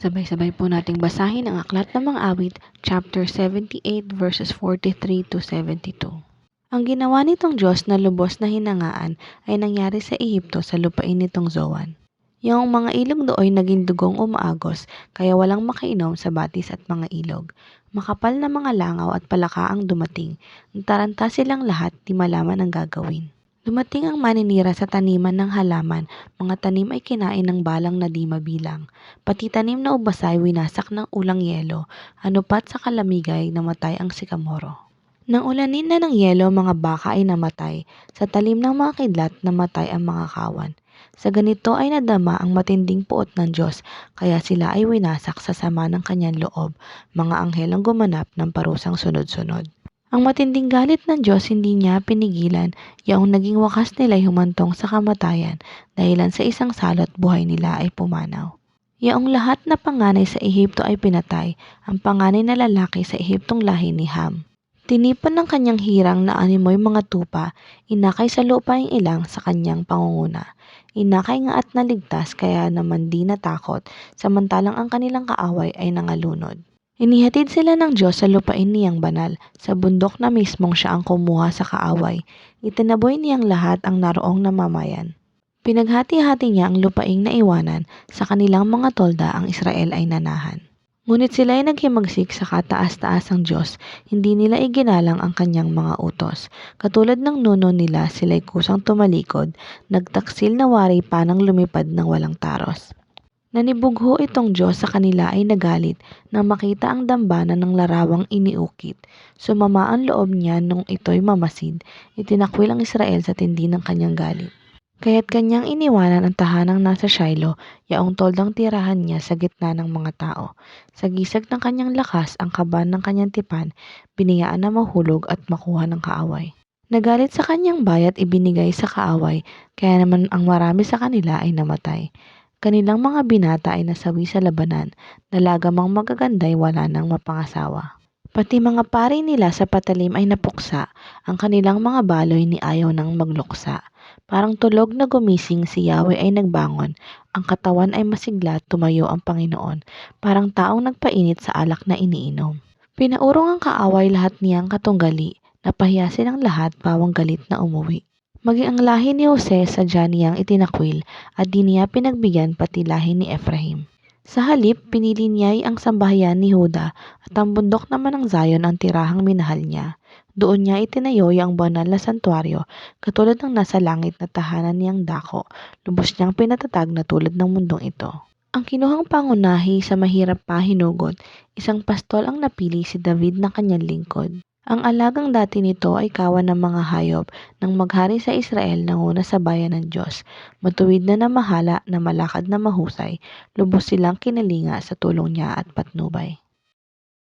Sabay-sabay po nating basahin ang Aklat ng Mga Awit, chapter 78, verses 43 to 72. Ang ginawa nitong Diyos na lubos na hinangaan ay nangyari sa Ehipto sa lupain nitong Zoan. Yung mga ilog dooy naging dugong umaagos, kaya walang makainom sa batis at mga ilog. Makapal na mga langaw at palaka ang dumating. Nataranta silang lahat, di malaman ang gagawin. Dumating ang maninira sa taniman ng halaman, mga tanim ay kinain ng balang na di mabilang. Pati tanim na ubas ay winasak ng ulang yelo, anupat sa kalamigay namatay ang sikamoro. Nang ulanin na ng yelo, mga baka ay namatay, sa talim ng mga kidlat namatay ang mga kawan. Sa ganito ay nadama ang matinding puot ng Diyos, kaya sila ay winasak sa sama ng kanyang loob, mga anghel ang gumanap ng parusang sunod-sunod. Ang matinding galit ng Diyos hindi niya pinigilan, yaong naging wakas nila'y humantong sa kamatayan, dahilan sa isang salot buhay nila ay pumanaw. Yaong lahat na panganay sa Ehipto ay pinatay, ang panganay na lalaki sa Ehiptong lahi ni Ham. Tinipan ng kanyang hirang na animoy mga tupa, inakay sa lupa ang ilang sa kanyang pangunguna. Inakay nga at naligtas kaya naman di natakot, samantalang ang kanilang kaaway ay nangalunod. Inihatid sila ng Diyos sa lupain niyang banal, sa bundok na mismong siya ang kumuha sa kaaway. Itinaboy niyang lahat ang naroong namamayan. Pinaghati-hati niya ang lupaing naiwanan, sa kanilang mga tolda ang Israel ay nanahan. Ngunit sila ay naghimagsik sa kataas-taasang Diyos, hindi nila iginalang ang kanyang mga utos. Katulad ng nuno nila, sila'y kusang tumalikod, nagtaksil na wari panang lumipad ng walang taros. Nanibugho itong Diyos sa kanila ay nagalit nang makita ang dambana ng larawang iniukit. Sumama ang loob niya nung ito'y mamasid, itinakwil ang Israel sa tindi ng kanyang galit. Kaya't kanyang iniwanan ang tahanang nasa Shiloh, yaong toldang tirahan niya sa gitna ng mga tao. Sa gisag ng kanyang lakas, ang kaban ng kanyang tipan, biniyaan na mahulog at makuha ng kaaway. Nagalit sa kanyang bayat ibinigay sa kaaway, kaya naman ang marami sa kanila ay namatay. Kanilang mga binata ay nasawi sa labanan, nalagamang magaganday wala nang mapangasawa. Pati mga pari nila sa patalim ay napuksa, ang kanilang mga baloy ni ayaw nang magluksa. Parang tulog na gumising si Yahweh ay nagbangon, ang katawan ay masigla, tumayo ang Panginoon, parang taong nagpainit sa alak na iniinom. Pinaurong ang kaaway lahat niyang katunggali, napahiya silang lahat pawang galit na umuwi. Maging ang lahi ni Jose sa niyang itinakwil at di niya pinagbigyan pati lahi ni Ephraim. Sa halip, pinili niya ang sambahayan ni Huda at ang bundok naman ng Zion ang tirahang minahal niya. Doon niya itinayo ang banal na santuaryo, katulad ng nasa langit na tahanan niyang dako, lubos niyang pinatatag na tulad ng mundong ito. Ang kinuhang pangunahi sa mahirap pa hinugot, isang pastol ang napili si David na kanyang lingkod. Ang alagang dati nito ay kawan ng mga hayop nang maghari sa Israel nanguna sa bayan ng Diyos. Matuwid na namahala na malakad na mahusay, lubos silang kinalinga sa tulong niya at patnubay.